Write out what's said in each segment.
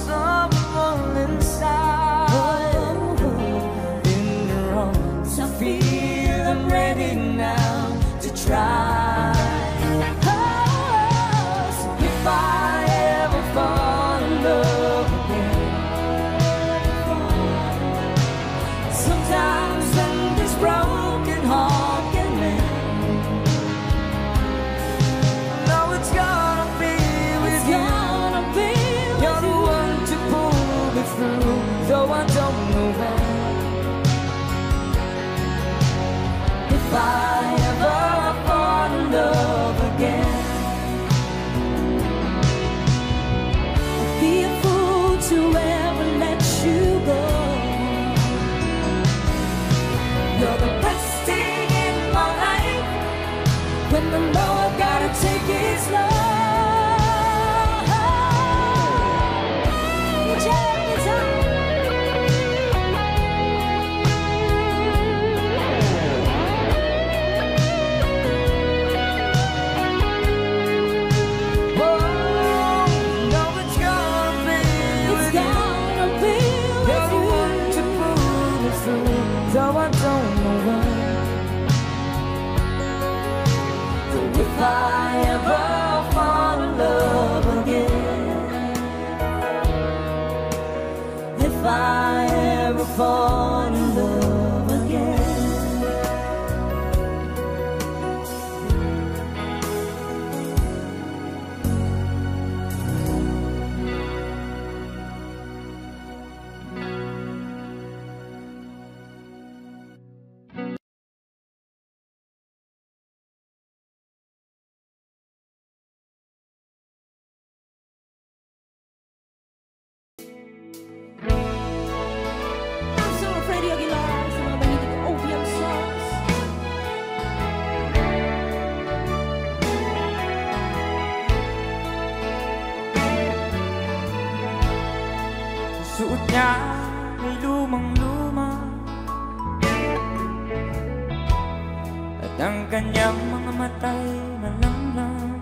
someone inside. In your arms I feel I'm ready now to try. So if I ever fall in love again, sometimes when this broken heart can mend, I know it's gonna be with you. You're the one to pull me through, though I don't know when. If I ever fall in love again, I'd be a fool to ever let you go. You're the best thing in my life, when I know I gotta take it slow. Though I don't know when. So if I ever fall in love again, if I ever fall in love again. Suot niya ay lumang-luma, at ang kanyang mga mata'y malamlam.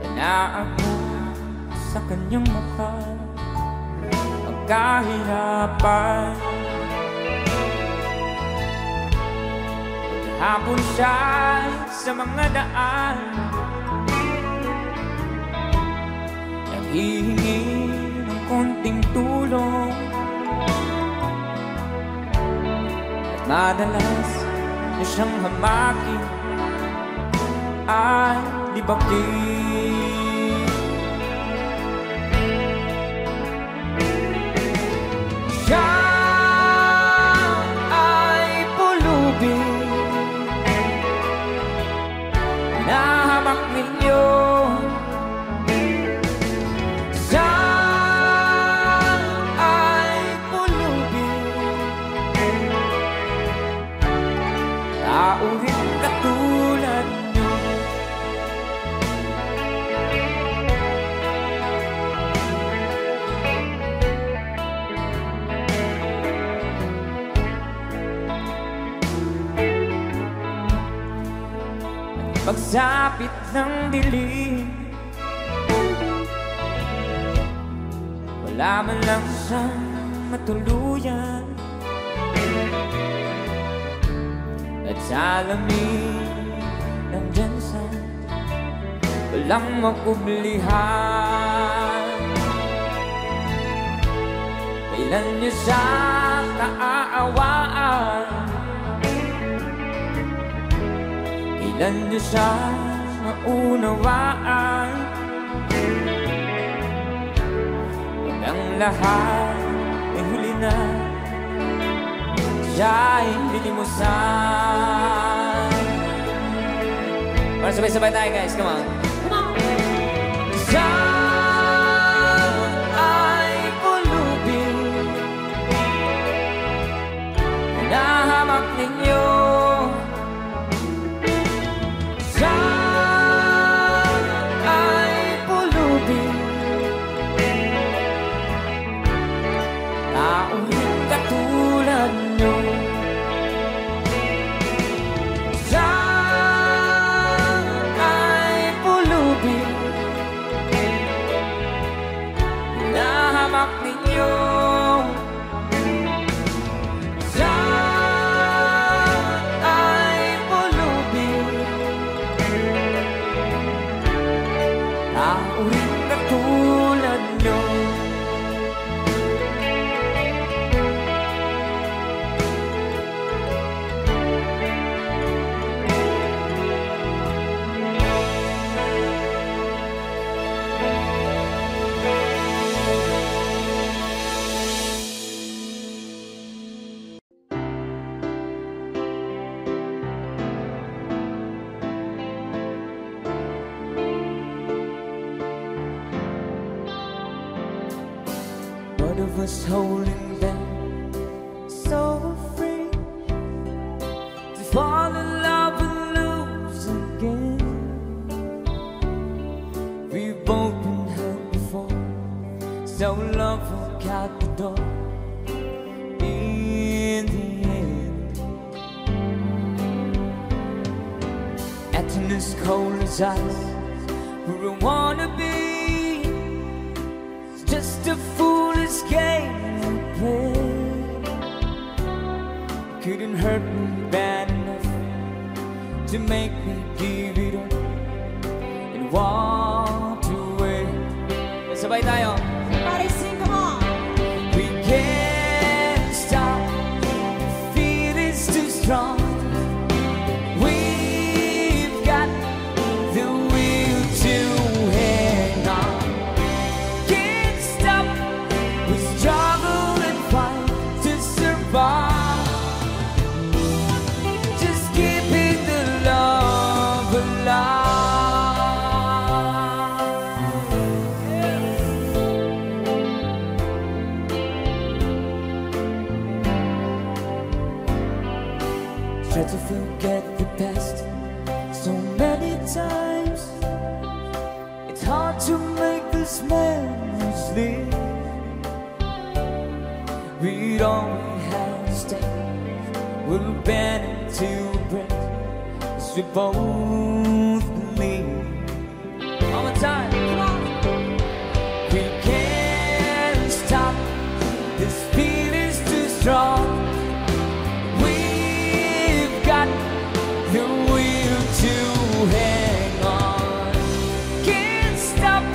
Panaan mo sa kanyang mukha ang kahirapan. Paghapon siya sa mga daan, hihingi ng konting tulong, at madalas na siyang hamakin at libakin. Siya ay pulubin, nahamak ninyo. Tauhin katulad nyo, pagsapit ng dilim, wala man lang siyang matuluyan. At sa lamig nandyan sa walang makublihan, kailan niyo siya kaaawaan, kailan niyo siya maunawaan. Pag ang lahat ay huli na, siya'y lilimusan. Para sabay-sabay tayo guys, come on. Siya ay pulubin, nahamak ninyo. Siya ay pulubin, tauhin katulad nyo. Siya ay sa'yo. Ay pulubin, tao rin katulad nyo. One of us holding back, so afraid to fall in love and lose again. We've both been hurt before, so love walked out the door in the end. Acting as cold as ice, where I wanna be, just a foolish game we play. Couldn't hurt me bad enough to make me give it up and walk away. Sabay tayo. Everybody sing, come on. We can't stop, the feeling's too strong. We've got the will to hang on. Struggle and fight to survive, just keeping the love alive. Try to forget the past so many times, it's hard to make this memories live. We'd only have to stay, we'll bend into a breath, as we both believe. One more time, come on. We can't stop, this feeling's too strong. We've got the will to hang on. Can't stop,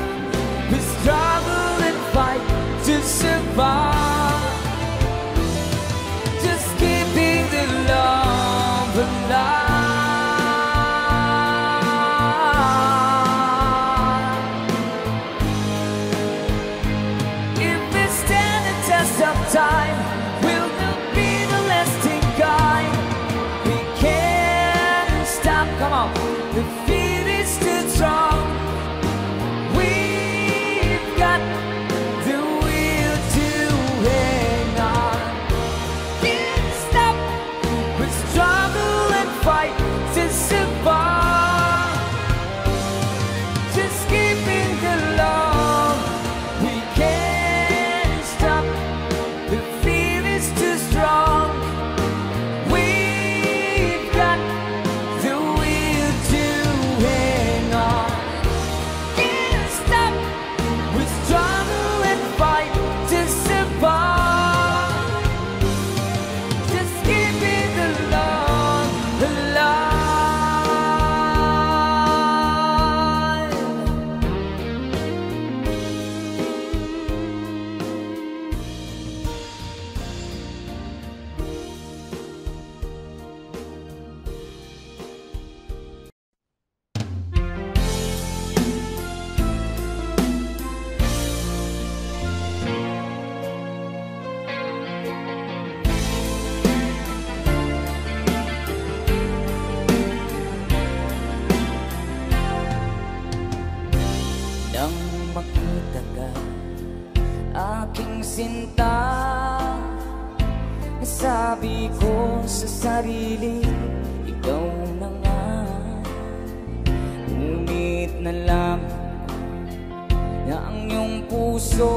we struggle and fight to survive. Love alive. If we stand the test of time, will there be the lasting kind? We can't stop, come on, the feeling's too strong. We've got the will to hang on. Can't stop, struggle and fight to survive, just keeping the love. We can't stop, the feeling's too strong. We've got the will to hang on. Can't stop, we struggle and fight to survive, just keeping the love alive. Nang makita ka, aking sinta, nasabi ko sa sarili, ikaw na nga. Ngunit nalaman na ang iyong puso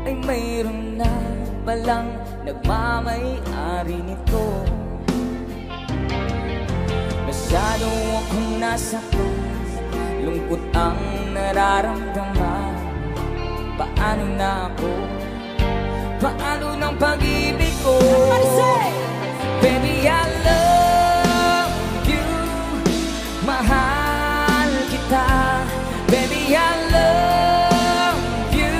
ay mayroon na palang nagmamay-ari nito. Masyado akong nasaktan, lungkot ang nararamdaman. Paano na ako. Paano ng pag-ibig ko? Baby, I love you. Mahal kita. Baby, I love you.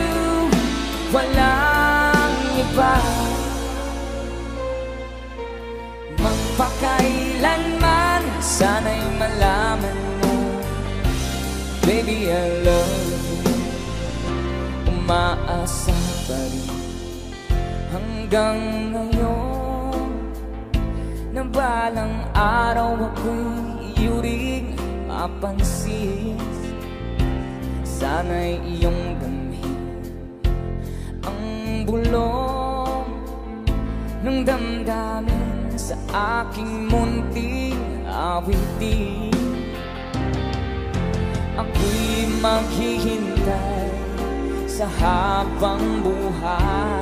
Walang iba. Magpakailanman, sana'y malaman mo. Baby, I love you. Umaasa pa rin hanggang ngayon na balang araw ako'y iyuring mapansin. Sana'y iyong damhin ang bulong ng damdamin sa aking munting awitin. Ako'y maghihintay sa habang buhay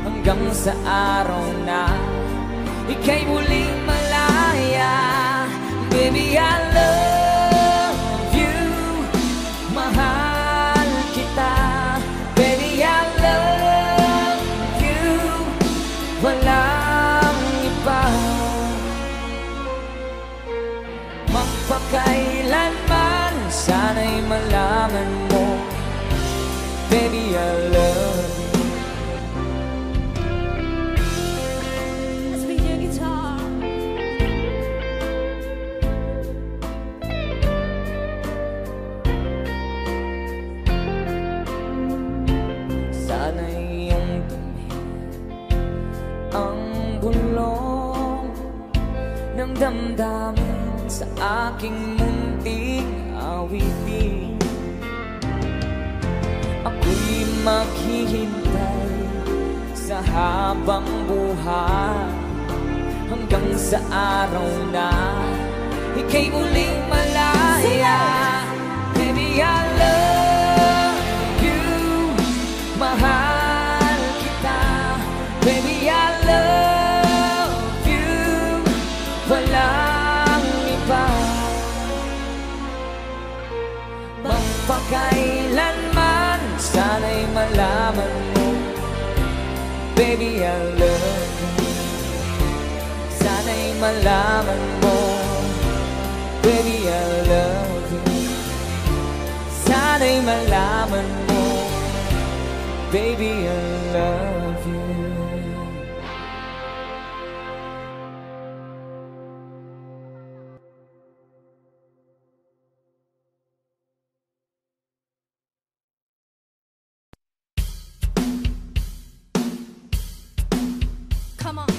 hanggang sa araw na ika'y muling malaya. Baby, I love you. Mahal kita. Baby, I love you. Walang iba. Magpakailanman, sana'y malaman mo. Baby, I love you. Let's be your guitar. Sana'y iyong damhin ang bulong ng damdamin sa aking munting awitin. Ako'y maghihintay sa habang buhay hanggang sa araw na ika'y muling malaya. Baby, I love you. Mahal kita. Baby, I love you. Walang iba. Magpakailanman, sana'y malaman mo. Baby, I love you. Sana'y malaman mo. Baby, I love you. Sana'y malaman mo. Baby, I love you. Come on.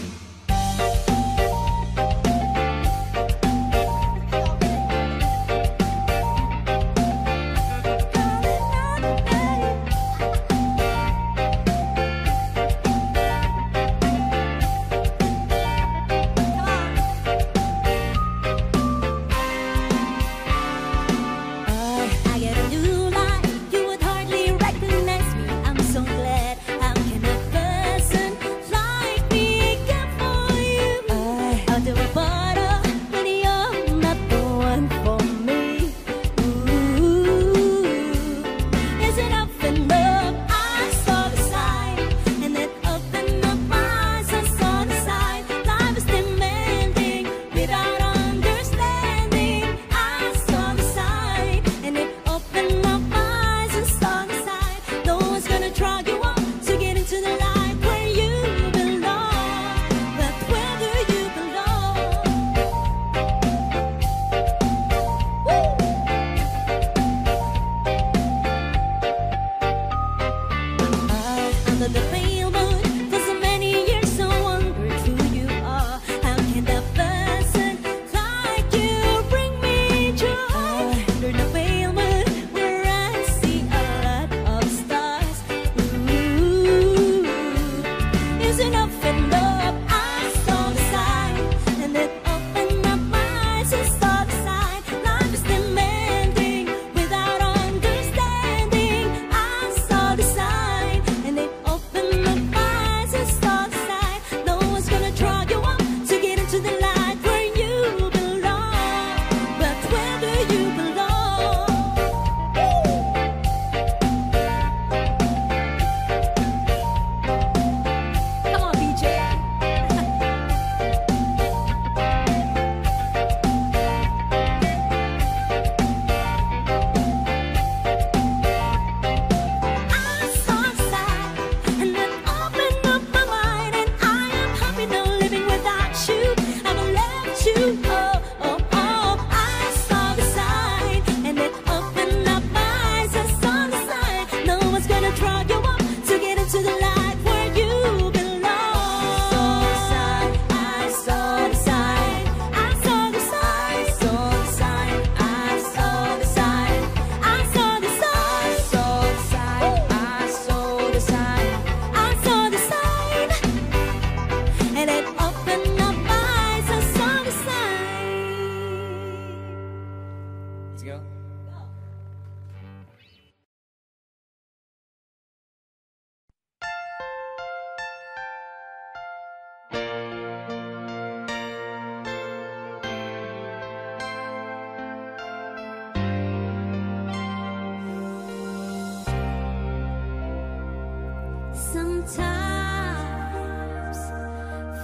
Sometimes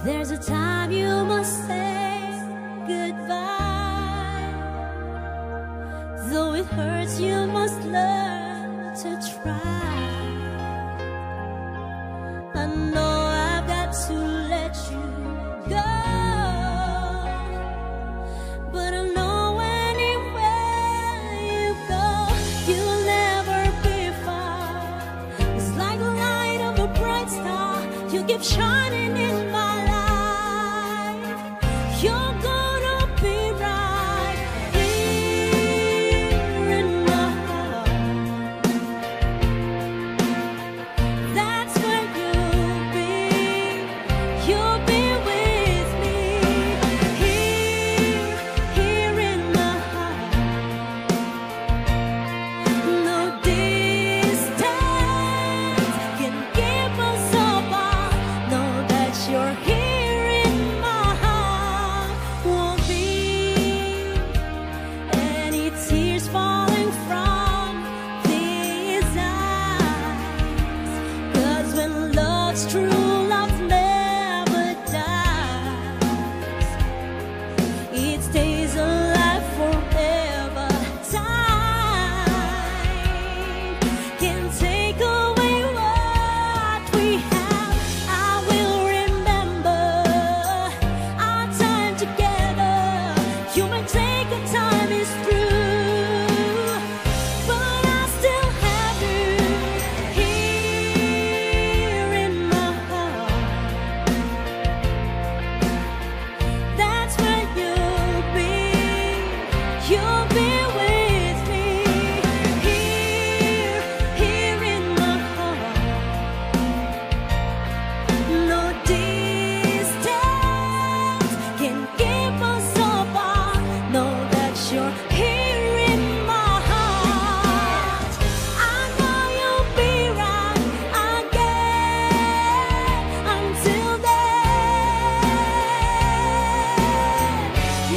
there's a time you must say goodbye. Though it hurts, you must learn to try. I know I've got to let you go, but I know anywhere you go, you'll never be far. It's like the light of a bright star, you keep shining in my life. You're gonna be right here in my heart. That's where you'll be. You'll be with me here in my heart. No distance can keep us apart. Know that you're here in my heart. Won't be any tears falling from these eyes. 'Cause when love's true, love never dies. It stays alive forever. Time can take away what we have. I will remember our time together. You may take a time is through, but I still have you here in my heart. That's where you'll be. You'll be with me here in my heart. No distance can keep us apart. Know that you're here in my heart. I know you'll be right again. Until then,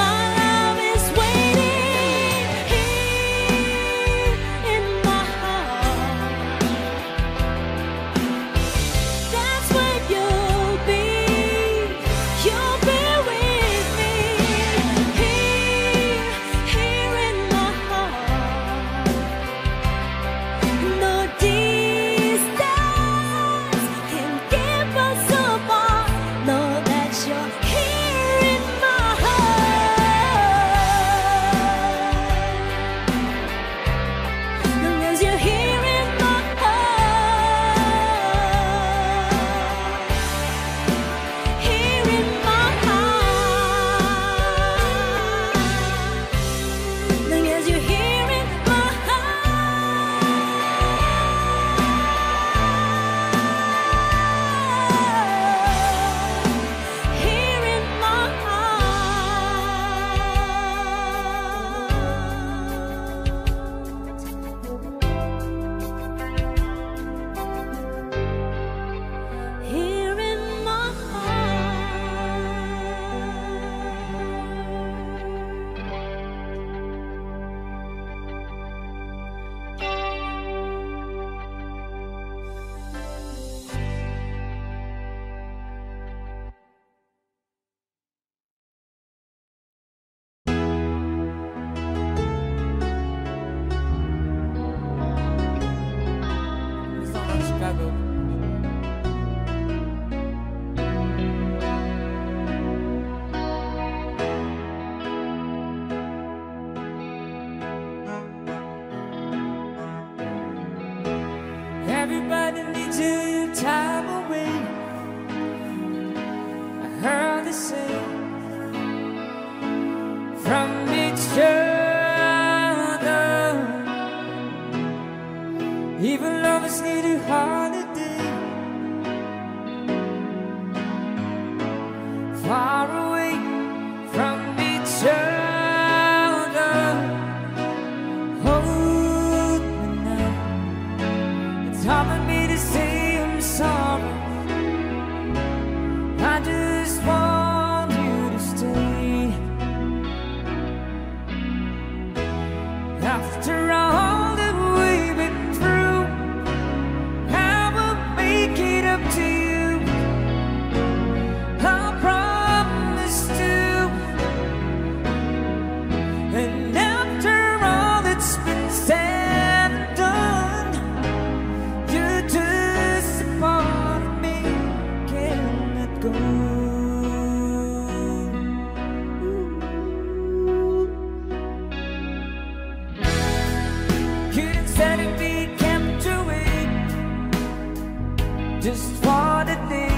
my love is waiting here in my heart. That's where you'll be. You'll be with me here in my heart. No distance can keep us apart. Know that you're here in my heart. Long as you're here in my heart. Here in my heart. Long as you're here in my heart. Here in my heart. Here in my It's not like Chicago. Everybody needs a time away. I heard they say from each other. Even lovers need a holiday. Far away from each other. Hold me now. It's hard for me to say I'm sorry. I just want you to stay. After all that we've been through, I will make to be kept awake just for the day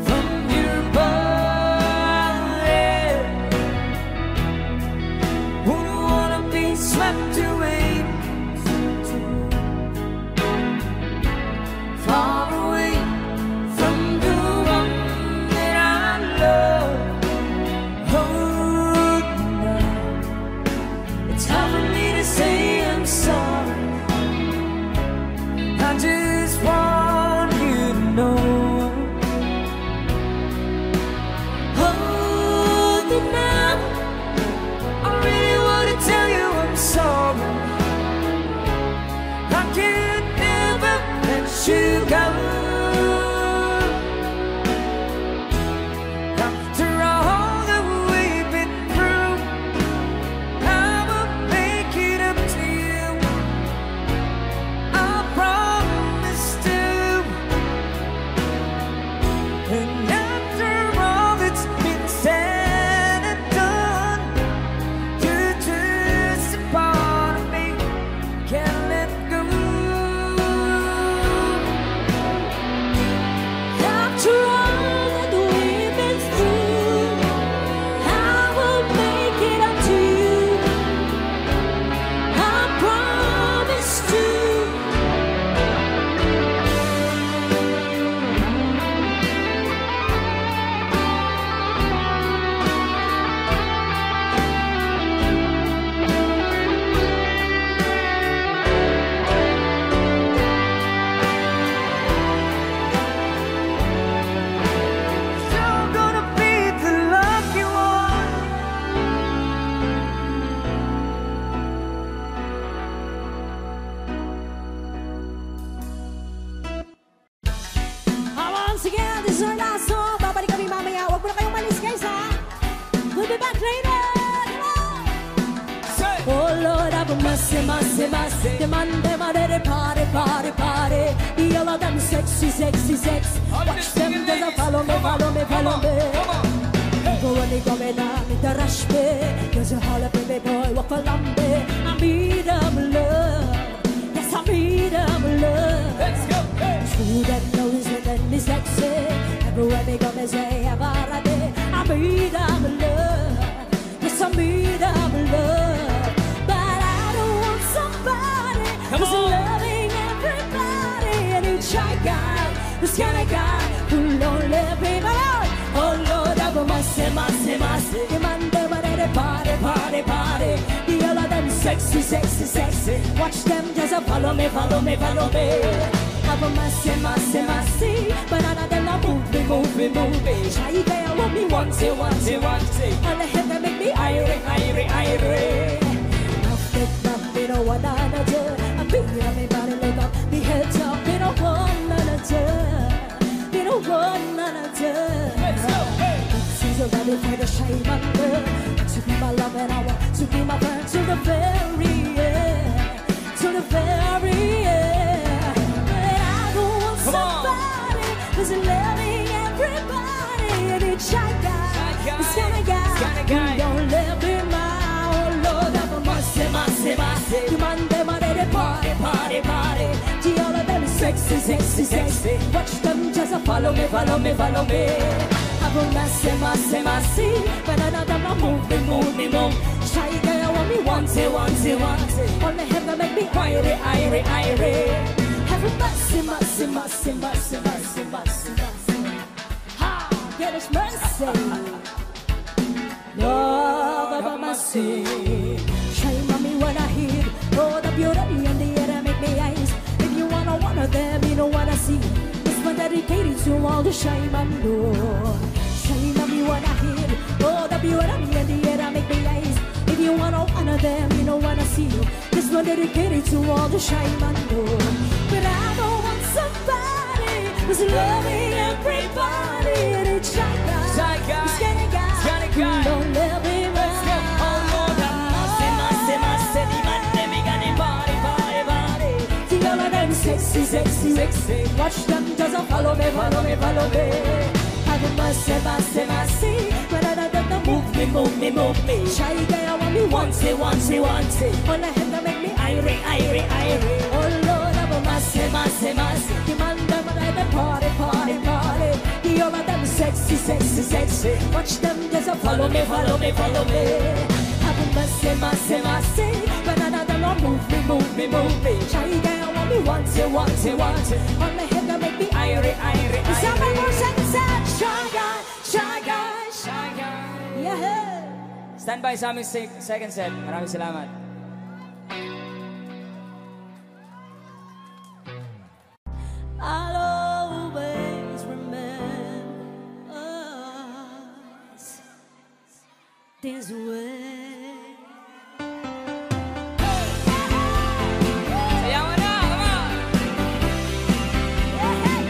from your body. Wouldn't wanna be swept away far away from the one that I love. Oh, no. It's hard for me to say I'm sorry. I just want you to know. Oh, now I really want to tell you I'm sorry. I could never let you go. After all that we've been through, I will make it up to you. I promise to. And after all that's been said and done, you're just a part of me. Can't let go. After all that we've been through, I will make it up to you. I promise to. You're gonna be the lucky one. Once again, this is our last song. Babalik kami mamaya. Huwag mo na kayong malis, guys, ha? We'll be back later. Come on! Oh Lord, have mercy, mercy, mercy. Demand them a little party, party, party. The all of them sexy, sexy, sexy. Watch them just follow me, follow me, follow me. Go on, go me down, me the rush me. There's a holler, baby boy, walk along me. I need them love. Yes, I need them love. Let's go. Hey. Who that knows it and me sexy. Everywhere me go, me say, about a day. I need them love. Yes, I need them love. But I don't want somebody who's loving everybody. And each guy, this kind of guy who don't let people out. Oh Lord, have mercy, mercy, mercy. Demand them a little party, party, party. The all of them sexy, sexy, sexy. Watch them just follow me, follow me, follow me. Have mercy, mercy, mercy. But none of them are move me, move me, move me. Try there, want me once, once, once. And the head make me irate, irate, irate. After that, we don't want another. I'm beating on me body, look up, me heads up. We don't want another. We don't want another. Let's go. Hey. She's ready for the shame under. To be my love and I want to be my friend to the very end. To the very end. But I don't want Come on. somebody who's loving everybody. And it's shy guy, this kind of guy who don't let me out. Oh Lord, have mercy, mercy, mercy. Demand them a little party, party, party. To all of them sexy, sexy, sexy. Watch them just follow me, follow me, follow me. Have mercy, mercy, mercy. But none of them are move me, move me, move. Shy guy, want me once, once, once. Only him that make me irate, irate, irate. Have mercy, mercy, mercy, mercy, mercy, mercy, mercy. Ha! Get us mercy. Lord of mercy. Shine on me when I hear. Oh, the beauty and the air that make me eyes. If you wanna one of them, you don't wanna see. This one dedicated to all the shine on Lord. Shine on me when I hear. Oh, the beauty and the air that make me eyes. If you wanna one of them, you don't wanna see. This one dedicated to all the shine on Lord. But I don't want somebody who's loving everybody. And it's shy guy, this kind of guy who don't let me down. Oh Lord, have mercy, mercy, mercy. Demand them a gonna party, party, party. See all of them sexy, sexy, sexy. Watch them just follow me, follow me, follow me. Have mercy, mercy, mercy. When I don't move me, move me, move me. Shy guy, I want me once, once, once. All I have to make me mase. Demand them let them party, party, party. The other them sexy, sexy, sexy. Watch them just follow me, follow me, follow me. Have a mase, mase, mase. But none of them will move me, move me, move me. Shy girl, want me once, you want, you want. On the head, make me irie, irie, irie. Somebody more second set. Shy guy, shy guy, shy guy. Yeah. Stand by sa aming second set. Maraming salamat. I'll always remember us this way. Sayawan na! Come on! Yeah, hey!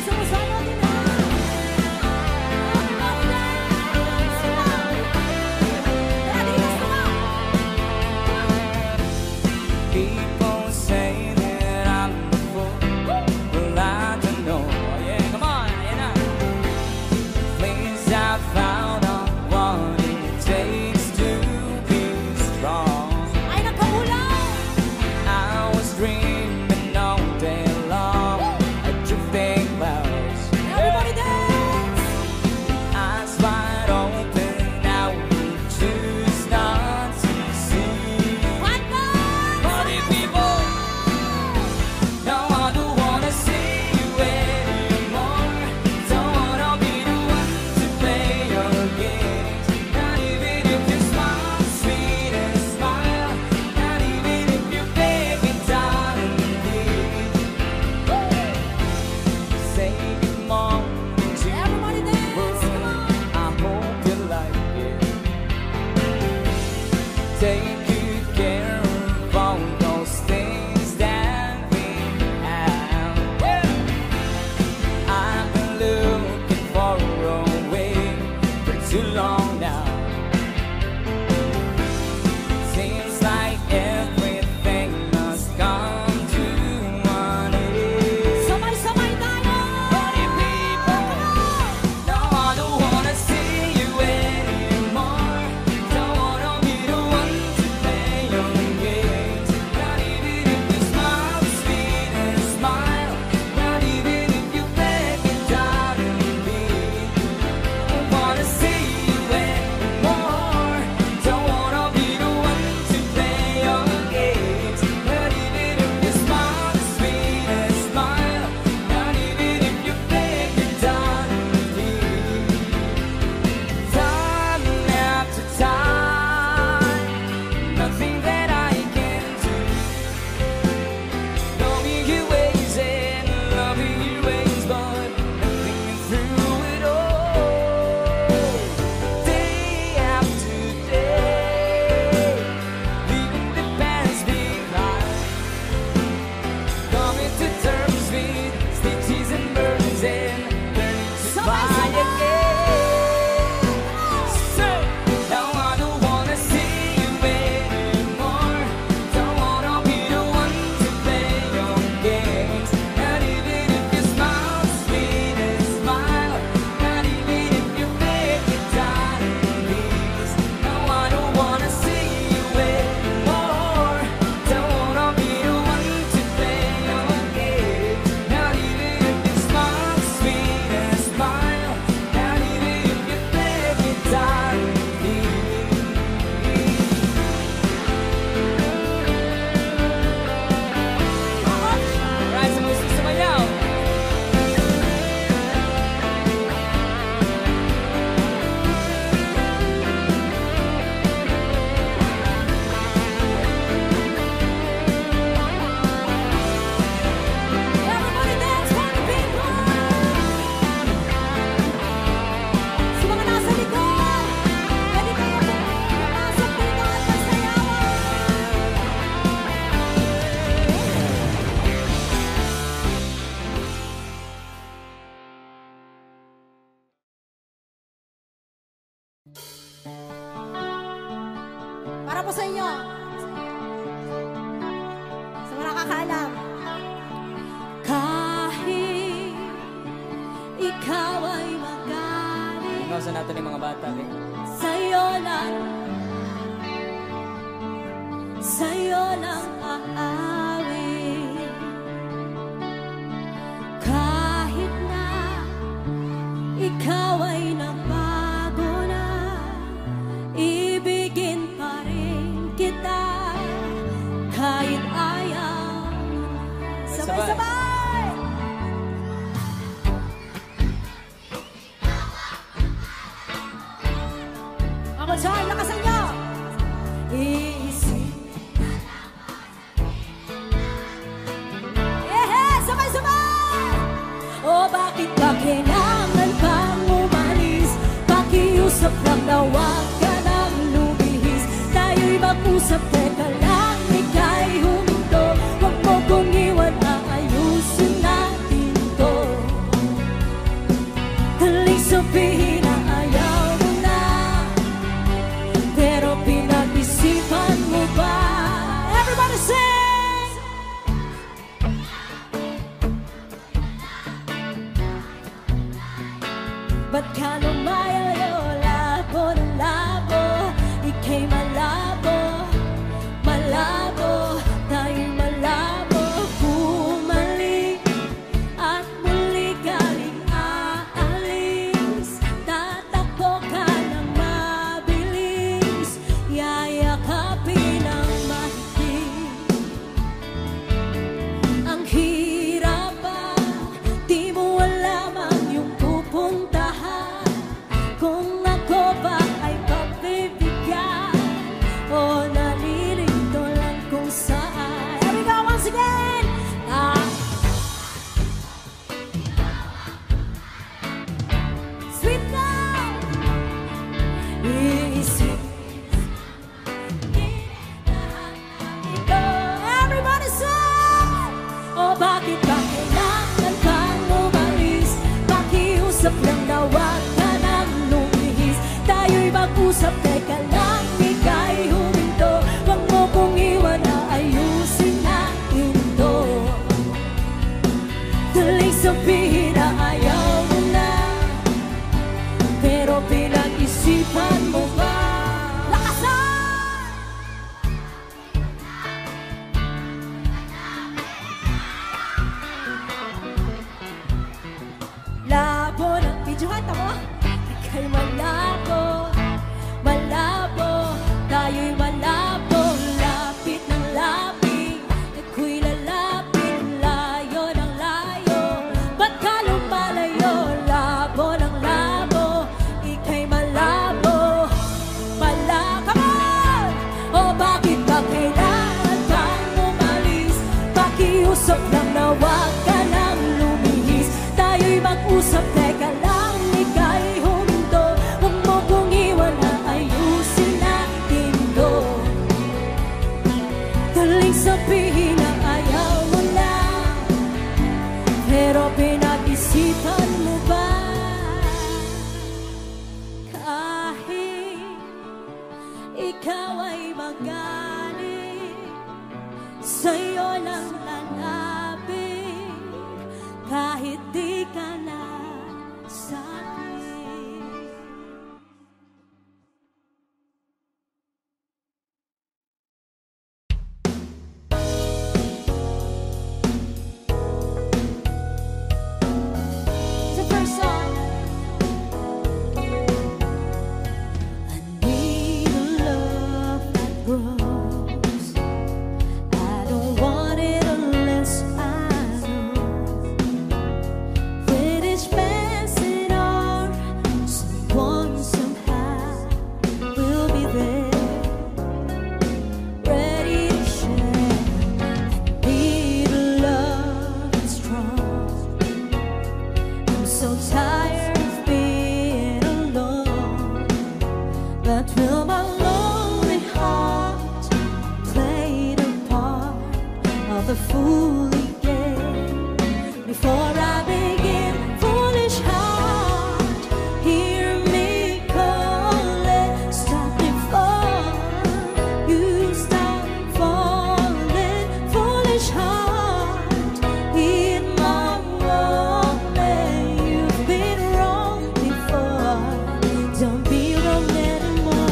Sama-sama din na! People say that I'm a fool. Well, I don't know. Oh, yeah, come on, ayan na. Things I found out what it takes to be strong. Ay, nagkakulang! I was dreaming all day long, drifting clouds. Everybody dance! Eyes wide open, I would choose not to see. One more! Party people, no, I don't wanna see you anymore. Don't wanna be the one to play your games. Not even if you smile, sweet and smile. Not even if you beg me down and leave. Say good morning to Everybody dance! Come on! I hope you like it. Take good care of all those things that we have. I've been looking for a way for too long now. Seems like everything must come to an end. Sabay-sabay tayo! Party people, no, I don't wanna see you anymore. Don't wanna be the one to play your games. Not even if you smile, sweet and smile. Not even if you beg me down and leave. Don't wanna see you anymore. Don't wanna be the one to play your games. Not even if you smile, sweet and smile. Not even if you beg me down and leave. Time after time, nothing that I can do. Knowing your ways and loving your ways, but nothing through it all. Day after day, leaving the past behind. Coming to terms with stitches and burdens and learning to fly again. So, now I don't wanna see you anymore. Don't wanna be the one to play your games. Not even if you smile, sweet and smile. Not even if you beg me down and leave. Now I don't wanna see you anymore. Don't wanna be the one to play your games. Not even if you smile, sweet and smile. Not even if you beg me down and leave. Alright, sa mga sumayaw. Everybody dance, party people! Sa mga nasa likod, pwede kayo pumasok dito at magsayawan! Para po sa inyo. Sa mga nakakaalam. Kahit ikaw ay magaling, Tingnan natin yung mga bata, eh. sa'yo lang Sa'yo lang aawit. Sabay-sabay! Ako dyan, lakasan nyo! Iisip. Sabay-sabay! O bakit ba kailangan pang umalis? Pakiusap lang na huwag ka nang lumihis. Tayo'y mag-usap, teka lang, ika'y huminto. Huwag mo kong iwan, aayusin natin to. Daling sabihin na ayaw mo na, pero pinag-isipan mo ba? Everybody sing! Ba't ka lumayo, labo ng labo? Ika'y malabo, malabo, tayo'y malabo. Bumalik at muli galing aalis. Tatakbo ka ng mabilis, yayakapin ang mahigpit. Ang hirap ba, di mo alam ang iyong pupunta. Kung ako ba ay pagbibigyan o nalilito lang kung saan. Here we go once again! Sweet now! Iisip. Everybody say! O bakit ba kailangan kang umalis? Pakiusap lang na huwag ka nang lumihis. Tayo'y mag-usap, teka lang, ika'y huminto. Huwag mo kong iwan, aayusin natin to. Daling sabihin na ayaw mo na, pero pinag-isipan mo ba? Lakasan! Labo ng videohan, tamo? Ika'y malabo, malabo, tayo'y malabo. Lapit ng lapit, ako'y lalapit, layo ng layo. Ba't ka lumalayo? Labo ng labo, ika'y malabo, come on! O bakit ba kailangan kang umalis? Pakiusap lang na huwag ka nang lumihis. Tayo'y mag-usap, teka lang, ika'y huminto. Huwag mo kong iwan, aayusin natin to. Daling sabihin na ayaw mo na, pero pinag-isipan mo ba? Kahit ikaw ay magaling, sa'yo lang lalapit. Kahit di ka na sa'kin. It's the first song. I need a love that grows. I don't want it unless I know. With each passing hour, someone somehow will be there, ready to share. I need a love that's strong. I'm so tired of being alone, but will my lonely heart play the part of the foolish game? Before I begin, foolish heart, hear me calling. Stop before you stop falling. Foolish heart, heed my warning. You've been wrong before, don't be wrong anymore.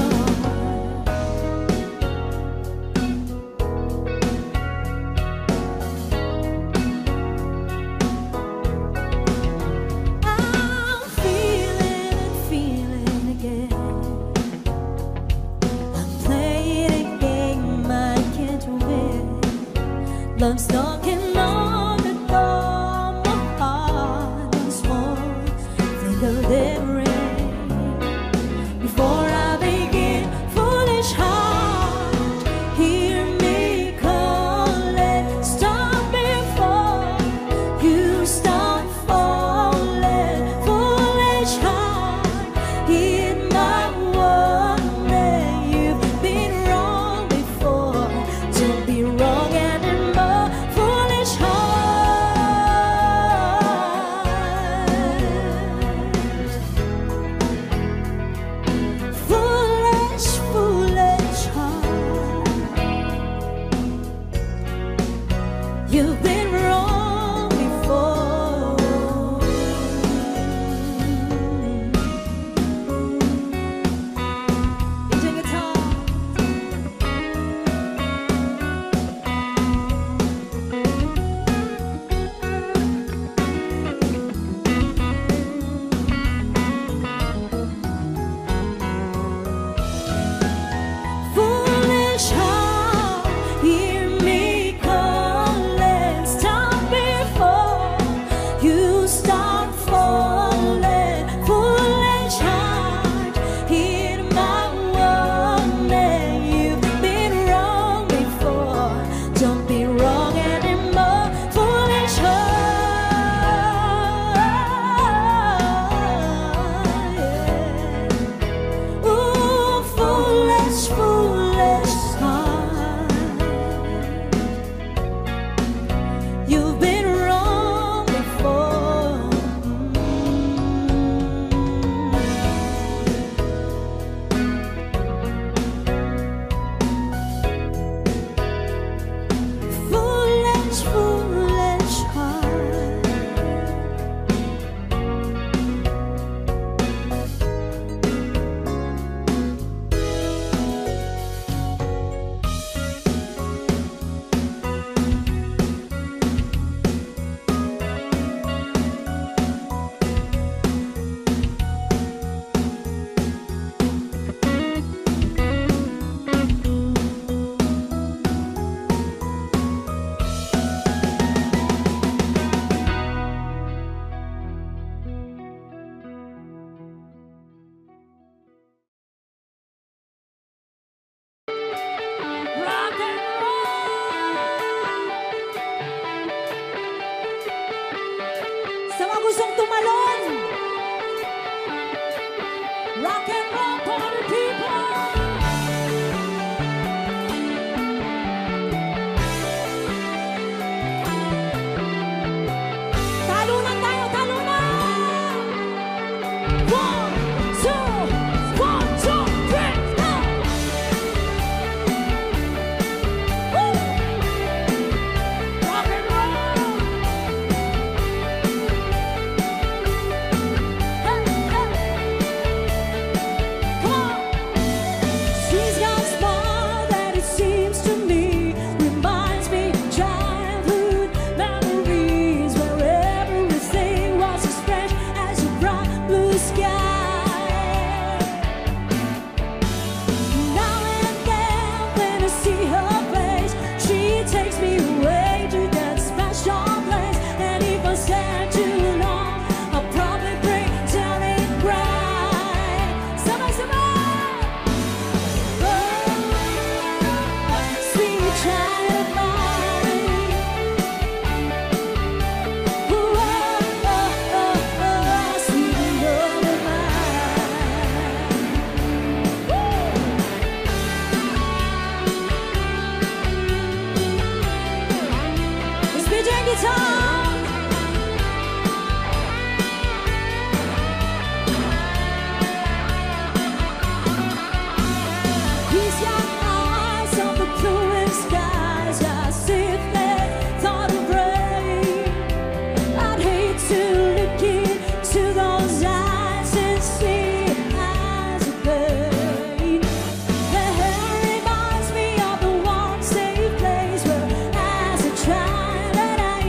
Love's knocking on the You've been wrong before. DJ guitar. Foolish heart, hear me calling. Stop before you start falling. Foolish heart, hear my warning. You've been wrong before, don't be wrong anymore. Foolish heart, yeah. Ooh, foolish, foolish heart. You've been wrong before. Foolish, foolish heart. Rock and roll! Sa mga gustong tumalon, rock and roll party people! Talunan tayo, talunan! 1, 2, 3, go! Woo! Rock and roll! Hey, hey! Come on! She's got a smile that it seems to me reminds me of childhood memories where everything was as fresh as a bright blue sky. Now and then when I see her face, she takes me away to that special place. And if I stay too long, I'll probably break down and cry. Somebody, somebody! Oh, sweet child of mine. Oh, sweet love of mine. It's BJ Guitar. These young eyes on the bluest skies, as if they thought of rain. I'd hate to look into those eyes and see eyes of pain. Their hair reminds me of the one safe place where, as a child, and I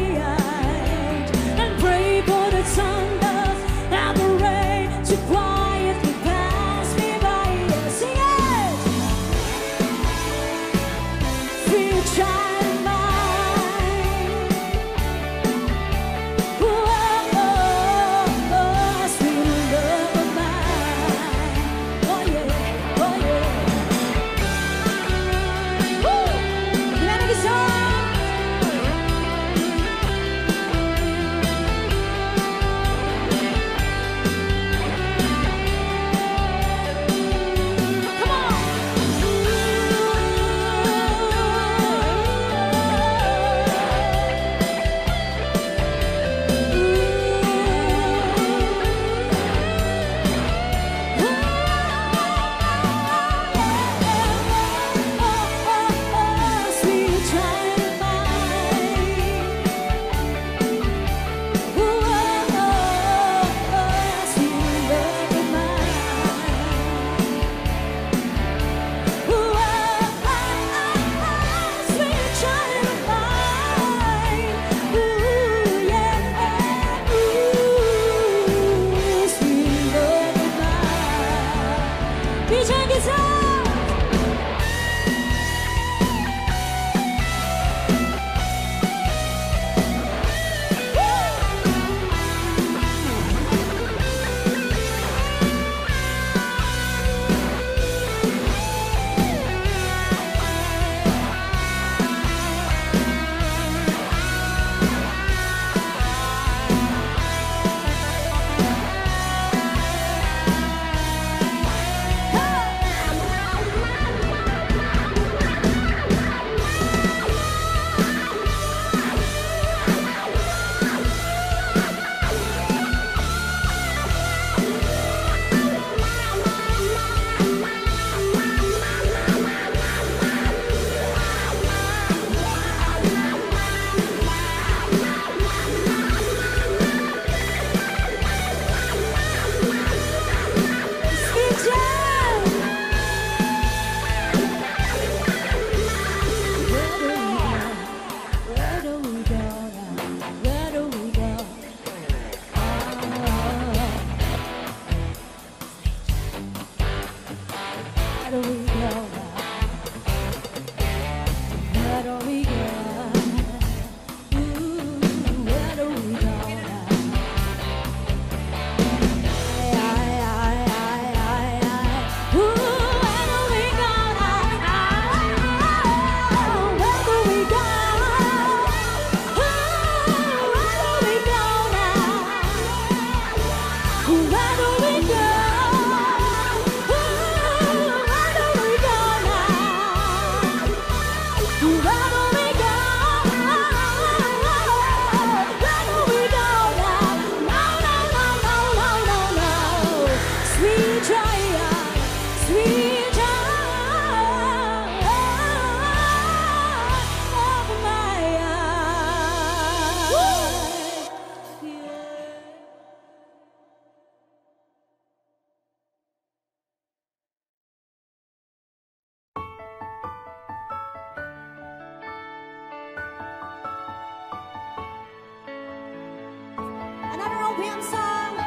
Requiem song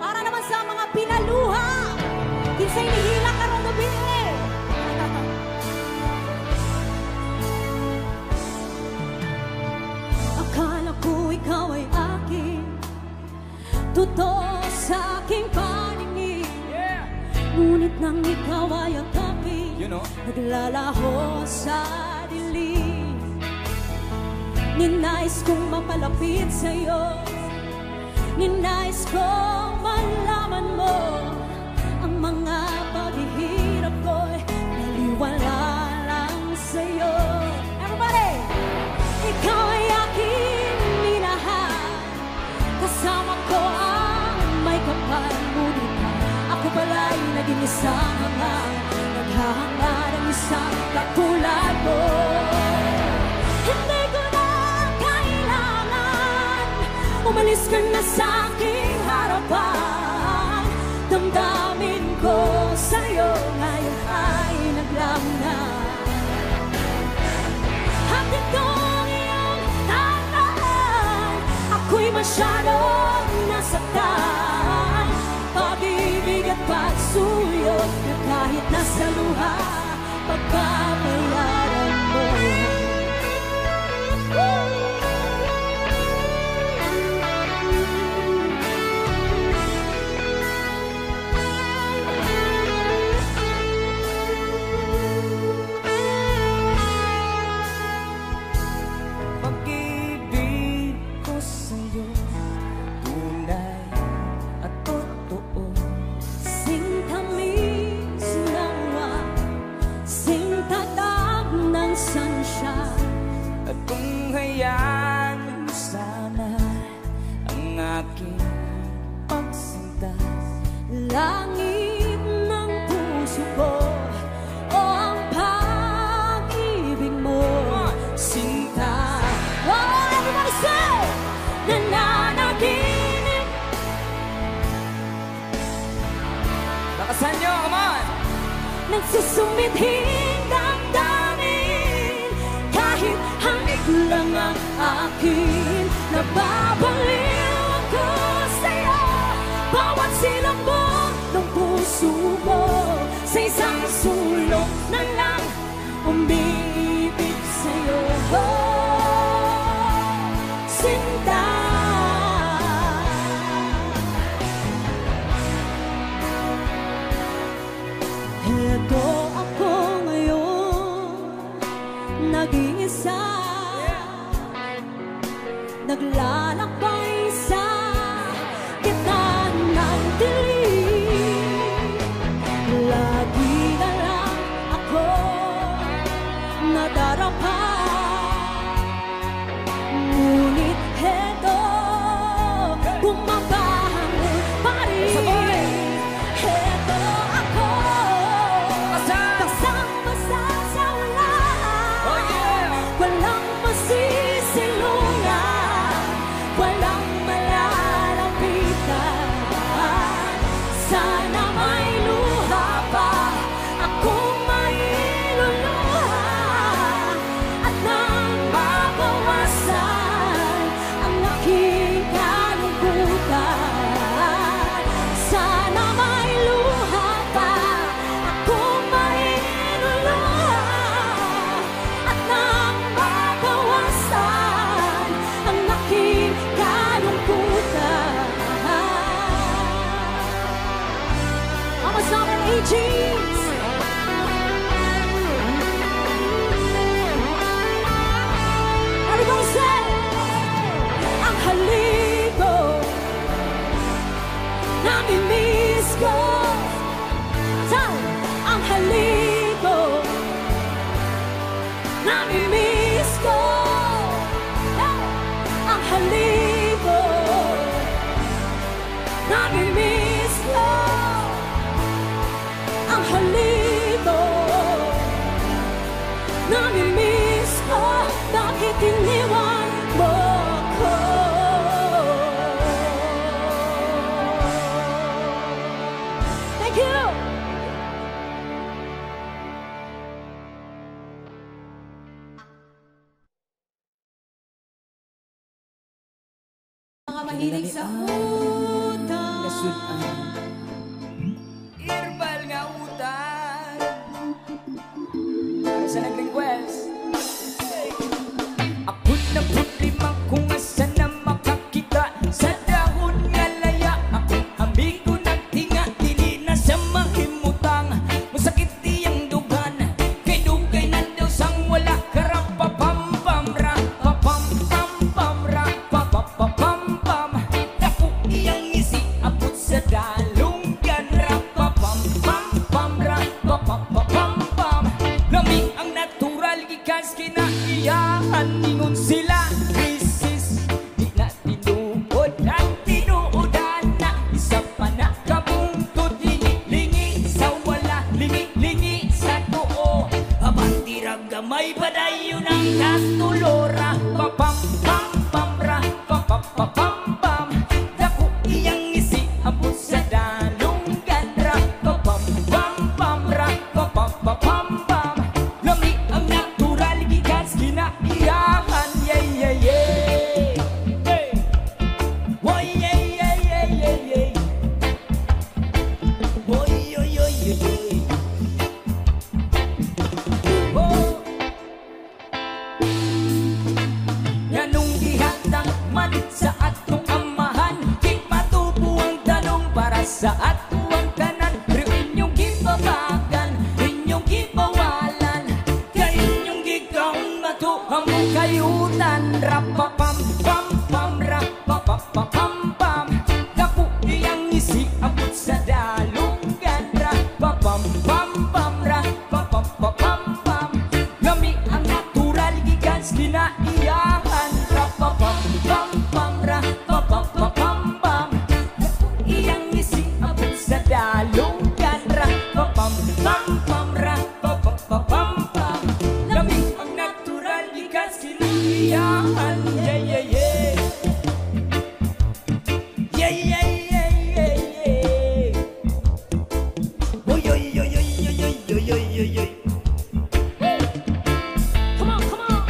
para naman sa mga pinaluha. Kinsay nihila karong gabi. Akala ko ikaw ay akin, totoo sa aking paningin. Ngunit nang ikaw ay akapin, naglalaho sa dilim. Ninais kong mapalapit sa'yo, ninais kong malaman mo ang mga paghihirap ko'y naliwala lang sa'yo. Everybody! Ikaw ay aking minahal, kasama ko ang may kapal. Ngunit ako pala'y naging isang hangal, naghahanga ng isang katulad mo. Hindi ko na kailangan umalis ka na sa aking harapan. Damdamin ko sa'yo ngayon ay naglaho na. Hanggang kong iyong tandaan, ako'y masyadong nasaktan. Pag-ibig at pagsuyo na kahit nasa luha, pagpapayaran mo. Pag-ibig ko sa'yo, tunay at totoo. Singtamis ng uwan, singtatag ng sunshine. At kung hayaan mo sana ang aking pagsinta, Langit ng puso ko o ang pag-ibig mo, sinta. oh, everybody say! Nananaginip. Lakasan nyo, come on! Nagsusumithing damdamin, kahit hangin lang ang akin. Nababaliw ako sa'yo, bawat silambot ng puso mo. Sa isang sulok na lang umiibig sa'yo, oh, sinta. Heto ako ngayon, nag-iisa, naglalakbay sa gitna ng dilim. Lagi na lang ako nadarapa, ngunit heto, bumabahang pa rin. Heto ako, basang-basa sa ulan, walang masisilungan, wala mahilig sa utang. Nasunan. Irbal nga utang. Para sa nag-request. Ako na pulimang kung asa na makakita sa dahon nga laya. Akong amigo nagtinga, dili na sa mahimutang. Masakit diyang dugan, kay dugay na daw sang wala. Karang papam-pam ra, papam-pam-pam ra, papapapam-pam. Dako iyang isi, abot sa dalunggan ra, papam-pam-pam ra, papapapam-pam. Lamig ang natural, gikas kinaiyahan. Ningon sila, krisis, di na tinuod ang tinuodan na. Isa pa na kabungtod, lingi-lingi sa wala, lingi-lingi sa tuo. Abantirang gamay, padayon ang katulora, papam-pam-pam ra, papapapam-pam. Dako iyang isi, abot sa dalunggan ra, papam-pam-pam ra, papapapam-pam. Lami ang natural, gikas kinaiyahan, yeah, yeah, yeah. Hey! Boy, yeah, yeah, yeah, yeah, yeah. Boy, yo, yo, yo, yo. Oh. Ganong gihatang man sa atong amahan, di matubo ang tanong para sa atuang tanan. Pero inyong gibabagan, inyong gibawalan, kay inyong gigawang matuhang mong kayunan. Rapapam-pam-pam, rapapapam-pam. Dako iyang isi, abot sa dalunggan. Rapapam-pam-pam, rapapapam-pam. Lami ang natural, gikas kinaiyahan. Rapapam-pam-pam, rapapapam-pam. Dako iyang isi, abot sa dalunggan. Rapapam-pam-pam, rapapapam-pam. Lami ang natural, gikas kinaiyahan. Yeah, yeah, yeah. Yeah, yeah, yeah, yeah, yeah. Oy, oy, oy, oy, oy, oy, oy, oy, oy, oy. Come on, come on.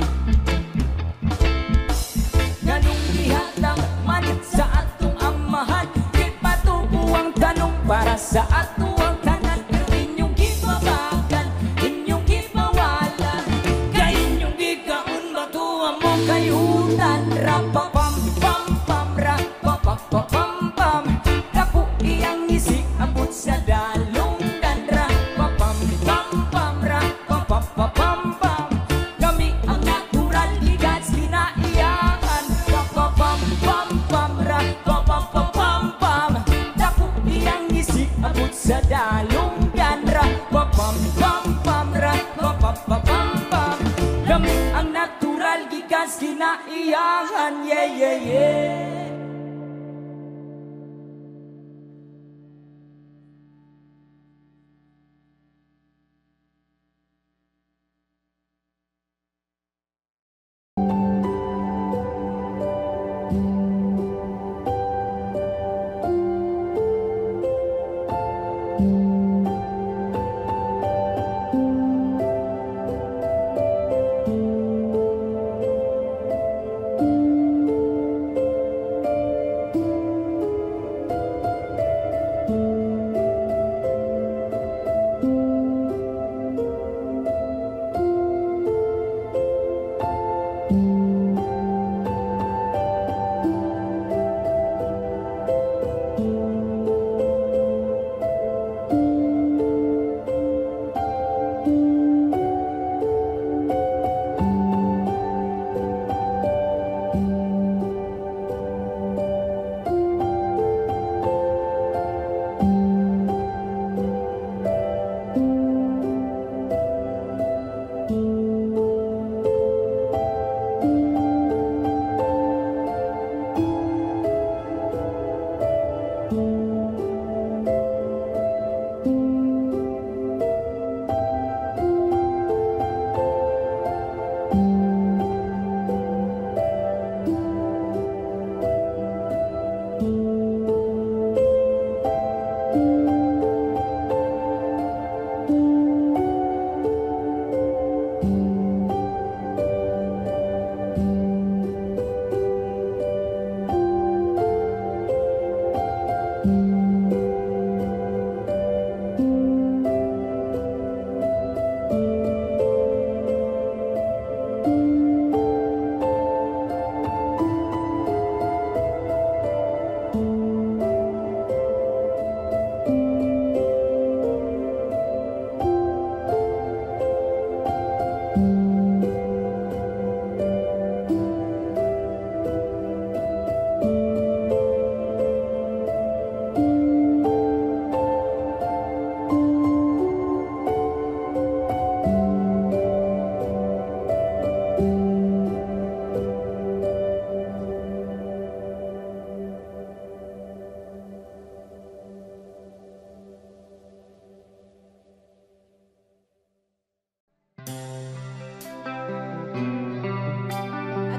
Ganong gihatang man sa atong amahan, di patubo ang tanong para sa atuang tanan. Pero inyong gibabagan, inyong gibawalan, kay inyong gigaon matuwa mo kayunan. Rapapam-pam-pam, rapapapam-pam. Dako iyang isi, abot sa dalunggan. Rapapam-pam-pam, rapapapam-pam. Lami ang natural, gigas kinaiyahan. Rapapam-pam-pam, rapapapam-pam. Dako iyang isi, abot sa dalunggan. Rapapam-pam-pam, rapapapam-pam. Lami ang natural, gigas kinaiyahan. Yeah, yeah, yeah.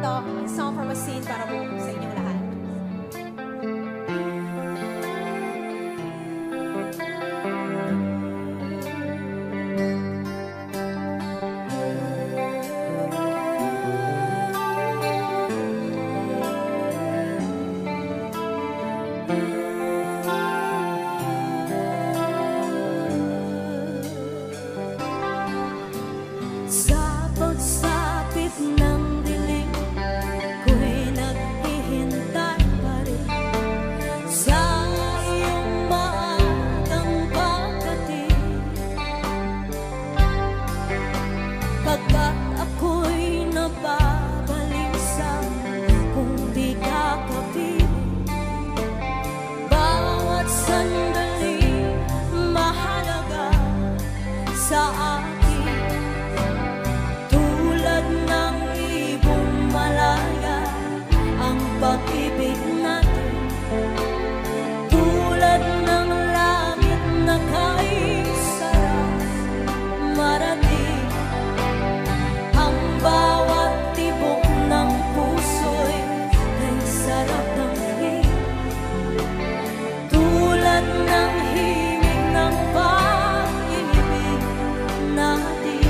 Ito, Song from a Scene para po sa inyong lahat. Sa pagsapit ng dilim, ko'y naghihintay pa rin sa iyong maagang pagdating. Pagkat ako'y nababalisa kung di ka kapiling, bawat sandali mahalaga sa akin. Pag-ibig natin, tulad ng langit na kay sarap marating. Ang bawat tibok ng puso'y kay sarap ng tulad ng himig ng pag-ibig natin.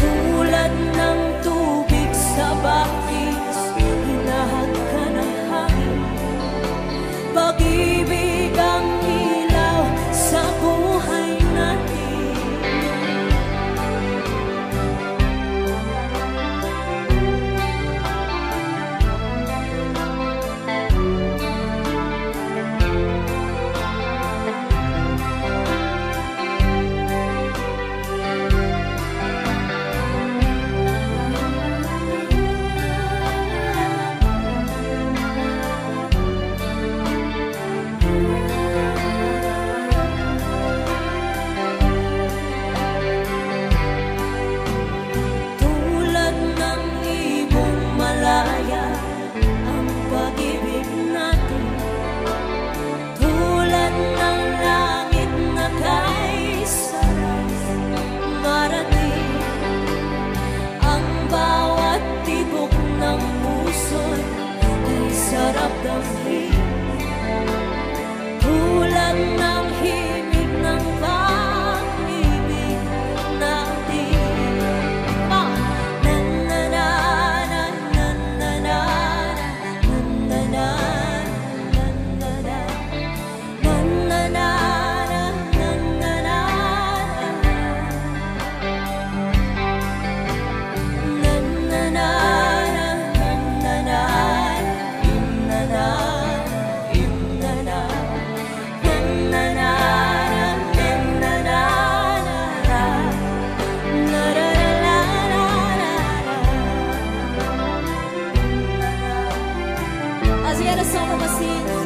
Tulad ng tubig sa bakis, hinahag ka ng hangin. Pag-ibig ang ilaw sa buhay natin. Sarap damhin, tulad ng himig ng pag-ibig natin. As yet a song from a scene.